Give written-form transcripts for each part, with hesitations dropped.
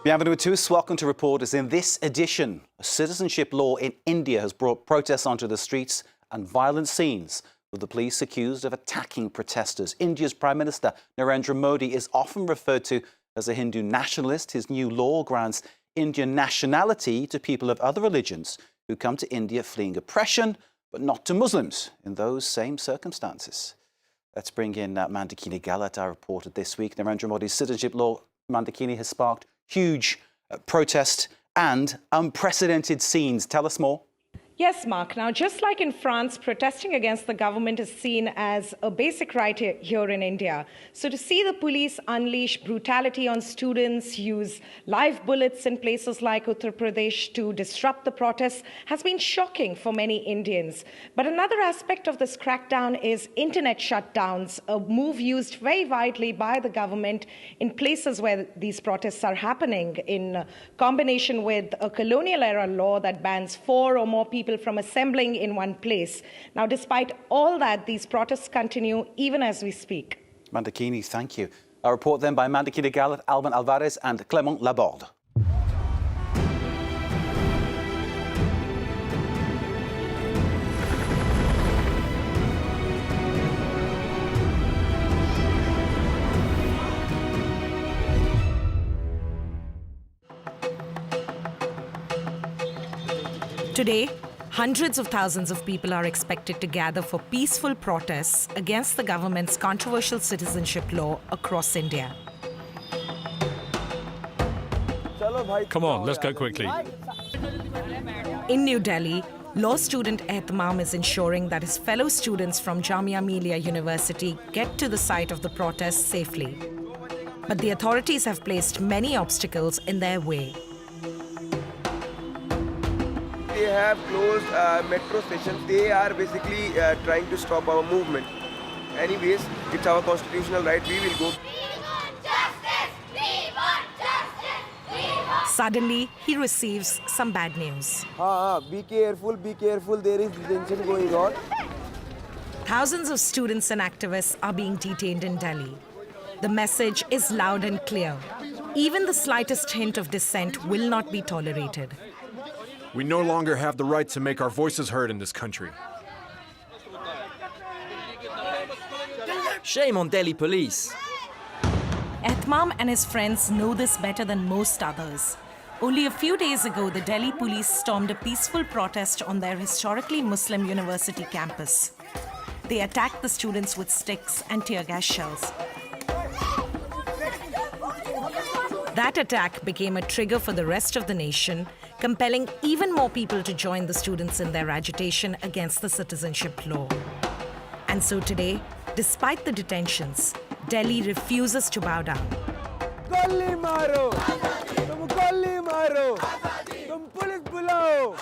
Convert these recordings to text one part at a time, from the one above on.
Bienvenue à tous. Welcome to Reporters. In this edition, a citizenship law in India has brought protests onto the streets and violent scenes, with the police accused of attacking protesters. India's Prime Minister Narendra Modi is often referred to as a Hindu nationalist. His new law grants Indian nationality to people of other religions who come to India fleeing oppression, but not to Muslims in those same circumstances. Let's bring in Mandakini Galat, our reporter this week. Narendra Modi's citizenship law, Mandakini, has sparked huge protest and unprecedented scenes. Tell us more. Yes, Mark. Now, just like in France, protesting against the government is seen as a basic right here in India. So to see the police unleash brutality on students, use live bullets in places like Uttar Pradesh to disrupt the protests has been shocking for many Indians. But another aspect of this crackdown is internet shutdowns, a move used very widely by the government in places where these protests are happening, in combination with a colonial-era law that bans 4 or more people from assembling in one place. Now, despite all that, these protests continue even as we speak. Mandakini, thank you. A report then by Mandakini Galat, Alban Alvarez and Clement Laborde. Today, hundreds of thousands of people are expected to gather for peaceful protests against the government's controversial citizenship law across India. Come on, let's go quickly. In New Delhi, law student Ehtamam is ensuring that his fellow students from Jamia Millia University get to the site of the protests safely. But the authorities have placed many obstacles in their way. They have closed metro stations. They are basically trying to stop our movement. Anyways, it's our constitutional right. We will go. We want justice! We want justice! We want... Suddenly, he receives some bad news. Be careful, be careful. There is detention going on. Thousands of students and activists are being detained in Delhi. The message is loud and clear. Even the slightest hint of dissent will not be tolerated. We no longer have the right to make our voices heard in this country. Shame on Delhi police. Ehtamam and his friends know this better than most others. Only a few days ago, the Delhi police stormed a peaceful protest on their historically Muslim university campus. They attacked the students with sticks and tear gas shells. That attack became a trigger for the rest of the nation, compelling even more people to join the students in their agitation against the citizenship law. And so today, despite the detentions, Delhi refuses to bow down. Golli maro! Tum golli maro! Tum police bulao!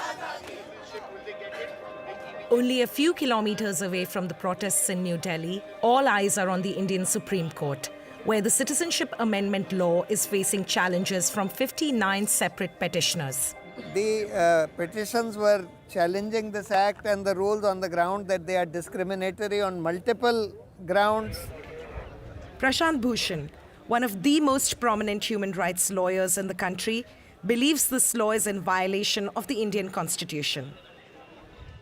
Only a few kilometers away from the protests in New Delhi, all eyes are on the Indian Supreme Court, where the Citizenship Amendment law is facing challenges from 59 separate petitioners. The petitions were challenging this act and the rules on the ground that they are discriminatory on multiple grounds. Prashant Bhushan, one of the most prominent human rights lawyers in the country, believes this law is in violation of the Indian Constitution.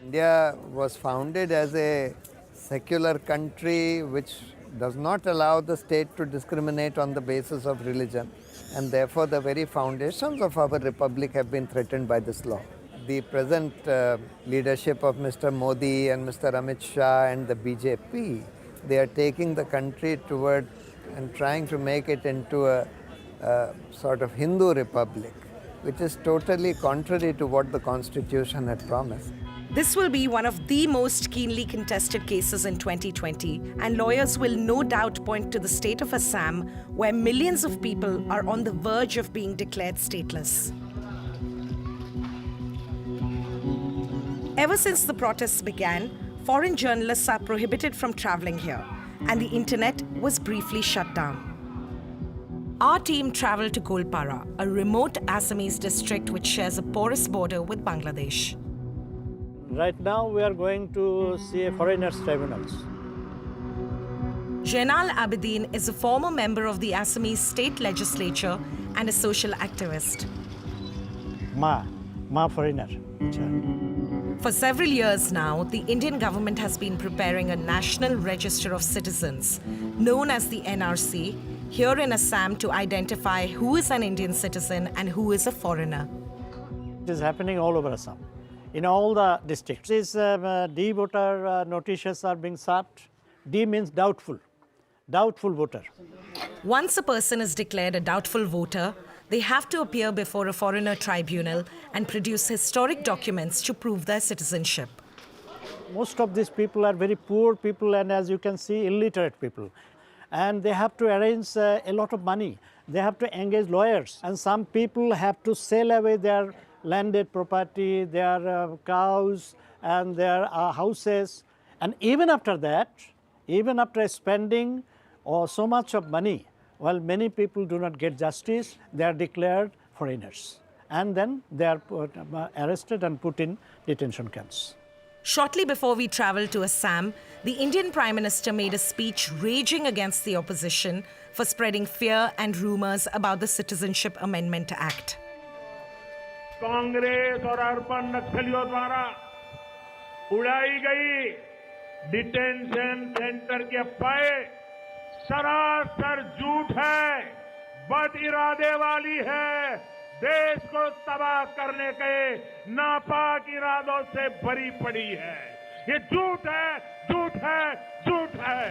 India was founded as a secular country which does not allow the state to discriminate on the basis of religion, and therefore the very foundations of our republic have been threatened by this law. The present leadership of Mr. Modi and Mr. Amit Shah and the BJP, they are taking the country toward and trying to make it into a sort of Hindu republic, which is totally contrary to what the Constitution had promised. This will be one of the most keenly contested cases in 2020, and lawyers will no doubt point to the state of Assam, where millions of people are on the verge of being declared stateless. Ever since the protests began, foreign journalists are prohibited from traveling here, and the internet was briefly shut down. Our team traveled to Golpara, a remote Assamese district which shares a porous border with Bangladesh. Right now we are going to see foreigners' tribunals. Jainal Abidin is a former member of the Assamese state legislature and a social activist. Ma foreigner. For several years now, the Indian government has been preparing a National Register of Citizens, known as the NRC, here in Assam to identify who is an Indian citizen and who is a foreigner. It is happening all over Assam, in all the districts. These D voter notices are being served. D means doubtful voter. Once a person is declared a doubtful voter, they have to appear before a foreigner tribunal and produce historic documents to prove their citizenship. Most of these people are very poor people and, as you can see, illiterate people. And they have to arrange a lot of money. They have to engage lawyers. And some people have to sell away their landed property, their cows and their houses. And even after that, even after spending so much of money, well, many people do not get justice. They are declared foreigners. And then they are arrested and put in detention camps. Shortly before we traveled to Assam, the Indian Prime Minister made a speech raging against the opposition for spreading fear and rumors about the Citizenship Amendment Act. Congress और urban नक्सलियों द्वारा उड़ाई गई detention centre के अफवाहें सरासर झूठ है, बद इरादे वाली है, देश को तबाह करने के नापाक इरादों से भरी पड़ी है। ये झूठ है, झूठ है, झूठ है।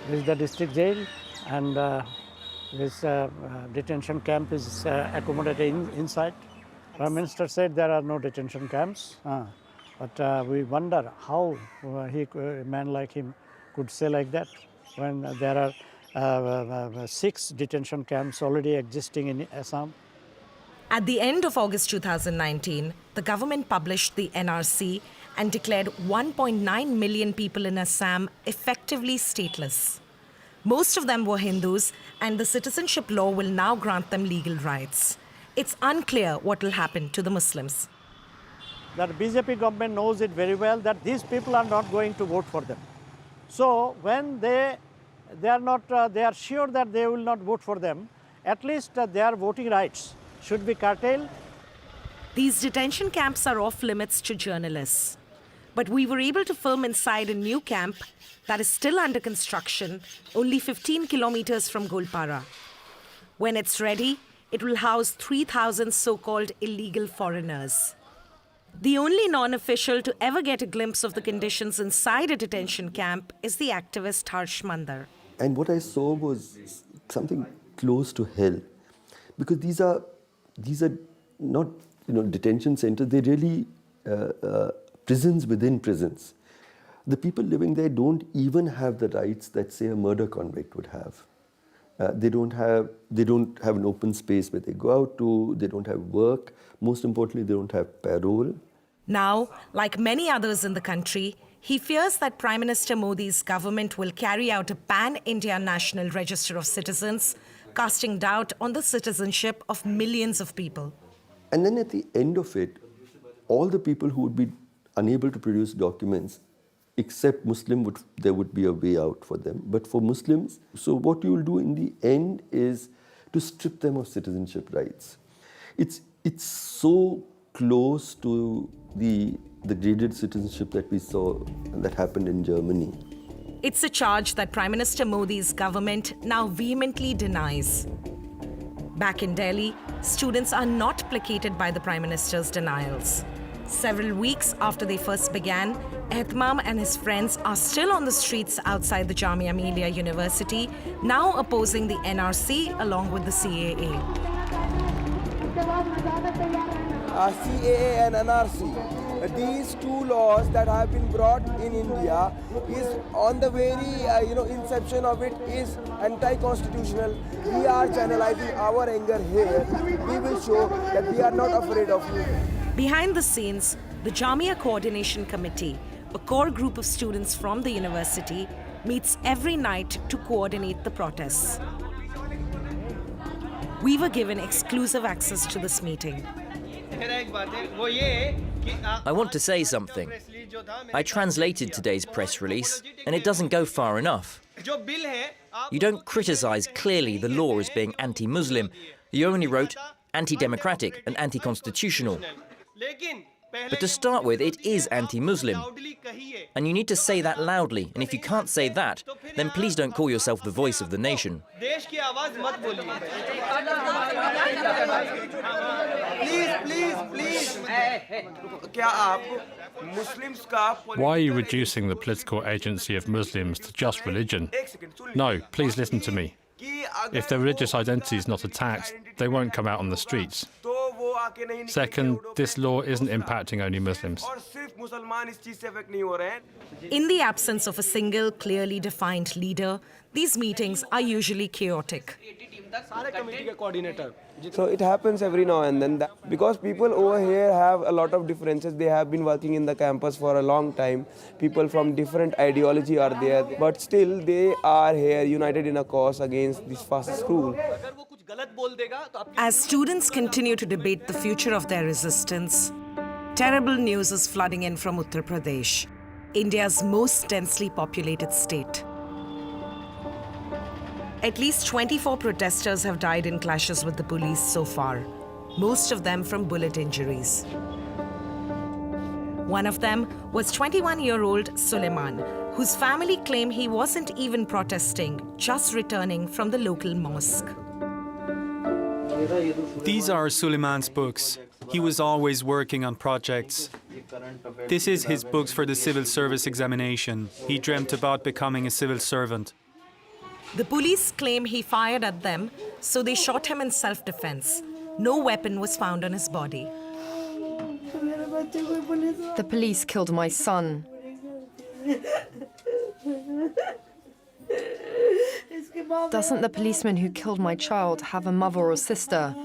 This is the district jail, and this detention camp is accommodated inside. Prime Minister said there are no detention camps, but we wonder how a man like him could say like that when there are 6 detention camps already existing in Assam. At the end of August 2019, the government published the NRC and declared 1.9 million people in Assam effectively stateless. Most of them were Hindus, and the citizenship law will now grant them legal rights. It's unclear what will happen to the Muslims. The BJP government knows it very well that these people are not going to vote for them. So when they are sure that they will not vote for them, at least their voting rights should be curtailed. These detention camps are off limits to journalists. But we were able to film inside a new camp that is still under construction, only 15 kilometers from Golpara. When it's ready, it will house 3,000 so-called illegal foreigners. The only non-official to ever get a glimpse of the conditions inside a detention camp is the activist Harsh Mandar. And what I saw was something close to hell, because these are not detention centers. They're really prisons within prisons. The people living there don't even have the rights that, say, a murder convict would have. They don't have an open space where they go out to. They don't have work. Most importantly, they don't have parole. Now, like many others in the country, he fears that Prime Minister Modi's government will carry out a pan-India National Register of Citizens, casting doubt on the citizenship of millions of people. And then at the end of it, all the people who would be unable to produce documents, except Muslim, there would be a way out for them. But for Muslims, so what you will do in the end is to strip them of citizenship rights. It's so close to the graded citizenship that we saw that happened in Germany. It's a charge that Prime Minister Modi's government now vehemently denies. Back in Delhi, students are not placated by the Prime Minister's denials. Several weeks after they first began, Ehtamam and his friends are still on the streets outside the Jamia Millia University, now opposing the NRC along with the CAA. CAA and NRC, these two laws that have been brought in India is on the very inception of it is anti-constitutional. We are channelizing our anger here. We will show that we are not afraid of you. Behind the scenes, the Jamia Coordination Committee, a core group of students from the university, meets every night to coordinate the protests. We were given exclusive access to this meeting. एक बात है वो ये I want to say something. I translated today's press release, and it doesn't go far enough. You don't criticize clearly the law as being anti-Muslim. You only wrote anti-democratic and anti-constitutional. But to start with, it is anti-Muslim. And you need to say that loudly. And if you can't say that, then please don't call yourself the voice of the nation. Why are you reducing the political agency of Muslims to just religion? No, please listen to me. If their religious identity is not attacked, they won't come out on the streets. Second, this law isn't impacting only Muslims. In the absence of a single, clearly defined leader, these meetings are usually chaotic. So it happens every now and then because people over here have a lot of differences. They have been working in the campus for a long time. People from different ideology are there, but still they are here united in a cause against this fascist rule. As students continue to debate the future of their resistance, terrible news is flooding in from Uttar Pradesh, India's most densely populated state. At least 24 protesters have died in clashes with the police so far, most of them from bullet injuries. One of them was 21-year-old Suleiman, whose family claim he wasn't even protesting, just returning from the local mosque. These are Suleiman's books. He was always working on projects. This is his books for the civil service examination. He dreamt about becoming a civil servant. The police claim he fired at them, so they shot him in self-defense. No weapon was found on his body. The police killed my son. Doesn't the policeman who killed my child have a mother or sister?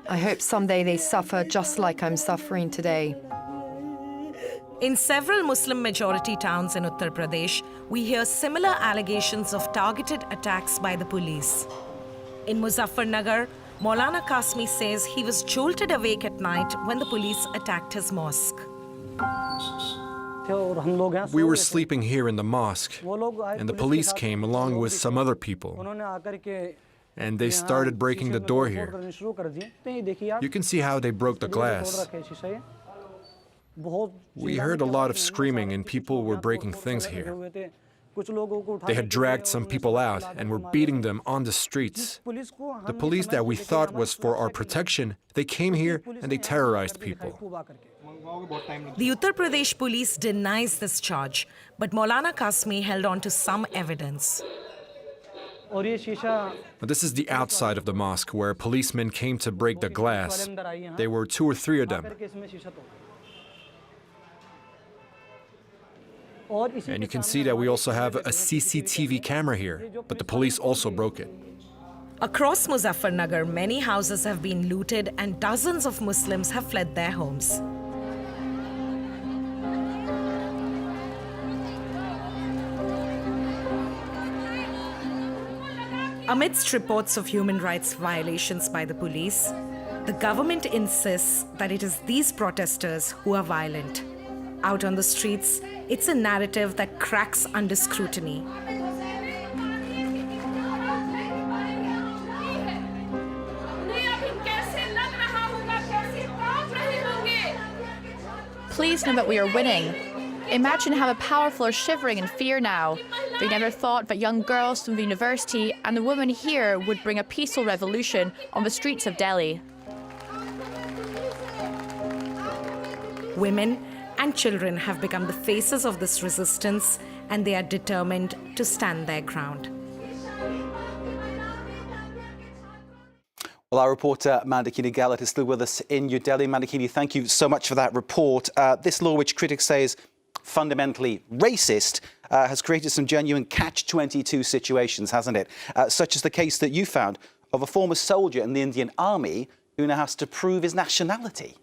I hope someday they suffer just like I'm suffering today. In several Muslim-majority towns in Uttar Pradesh, we hear similar allegations of targeted attacks by the police. In Muzaffarnagar, Maulana Kasmi says he was jolted awake at night when the police attacked his mosque. We were sleeping here in the mosque, and the police came along with some other people, and they started breaking the door here. You can see how they broke the glass. We heard a lot of screaming and people were breaking things here. They had dragged some people out and were beating them on the streets. The police that we thought was for our protection, they came here and they terrorized people. The Uttar Pradesh police denies this charge, but Maulana Kasmi held on to some evidence. This is the outside of the mosque where policemen came to break the glass. There were 2 or 3 of them. And you can see that we also have a CCTV camera here, but the police also broke it. Across Muzaffarnagar, many houses have been looted and dozens of Muslims have fled their homes. Amidst reports of human rights violations by the police, the government insists that it is these protesters who are violent. Out on the streets, it's a narrative that cracks under scrutiny. Please know that we are winning. Imagine how the powerful are shivering in fear now. They never thought that young girls from the university and the women here would bring a peaceful revolution on the streets of Delhi. Women and children have become the faces of this resistance, and they are determined to stand their ground. Well, our reporter Mandakini Galat is still with us in New Delhi. Mandakini, thank you so much for that report. This law, which critics say is fundamentally racist, has created some genuine catch-22 situations, hasn't it? Such as the case that you found of a former soldier in the Indian Army who now has to prove his nationality.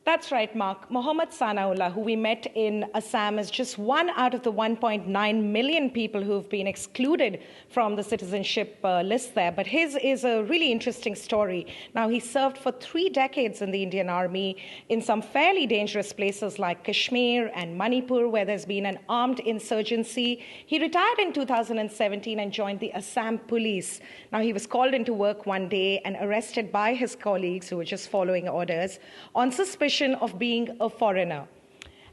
That's right, Mark. Mohammad Sanaullah, who we met in Assam, is just one out of the 1.9 million people who've been excluded from the citizenship list there. But his is a really interesting story. Now, he served for 3 decades in the Indian Army in some fairly dangerous places like Kashmir and Manipur, where there's been an armed insurgency. He retired in 2017 and joined the Assam police. Now, he was called into work one day and arrested by his colleagues who were just following orders on suspicion of being a foreigner.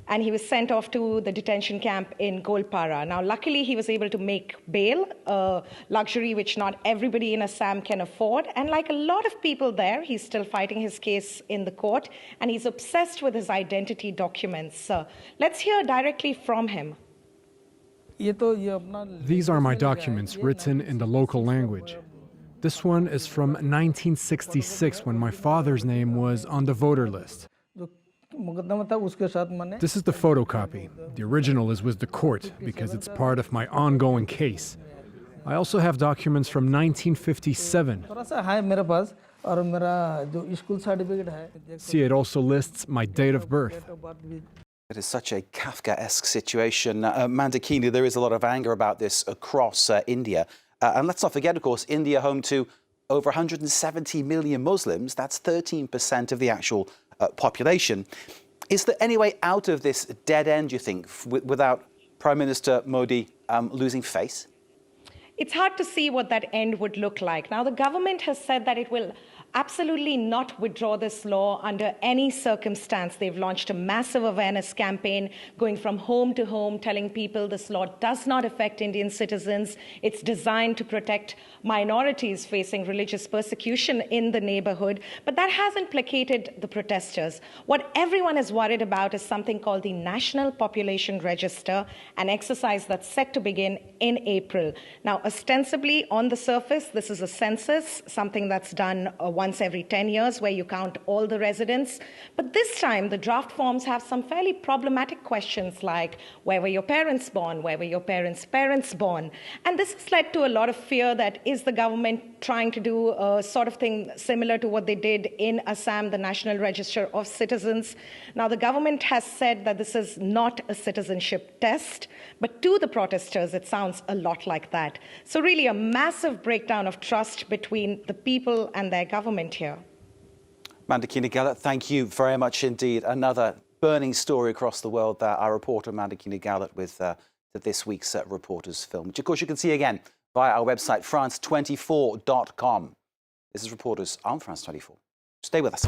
And he was sent off to the detention camp in Golpara. Now, luckily, he was able to make bail, a luxury which not everybody in Assam can afford. And like a lot of people there, he's still fighting his case in the court, and he's obsessed with his identity documents. Let's hear directly from him. These are my documents written in the local language. This one is from 1966 when my father's name was on the voter list. This is the photocopy. The original is with the court because it's part of my ongoing case. I also have documents from 1957. See, it also lists my date of birth. It is such a Kafkaesque situation. Mandakini, there is a lot of anger about this across India. And let's not forget, of course, India home to over 170 million Muslims. That's 13% of the actual population. Is there any way out of this dead end, you think, without Prime Minister Modi losing face? It's hard to see what that end would look like. Now, the government has said that it will absolutely not withdraw this law under any circumstance. They've launched a massive awareness campaign going from home to home, telling people this law does not affect Indian citizens. It's designed to protect minorities facing religious persecution in the neighborhood. But that hasn't placated the protesters. What everyone is worried about is something called the National Population Register, an exercise that's set to begin in April. Now, ostensibly, on the surface, this is a census, something that's done once every 10 years, where you count all the residents. But this time, the draft forms have some fairly problematic questions like, where were your parents born? Where were your parents' parents born? And this has led to a lot of fear that is the government trying to do a sort of thing similar to what they did in Assam, the National Register of Citizens. Now, the government has said that this is not a citizenship test, but to the protesters, it sounds a lot like that. So really a massive breakdown of trust between the people and their government here. Mandakini Galat, thank you very much indeed. Another burning story across the world there. Our reporter Mandakini Galat with this week's Reporters Film, which of course you can see again via our website, france24.com. This is Reporters on France 24. Stay with us.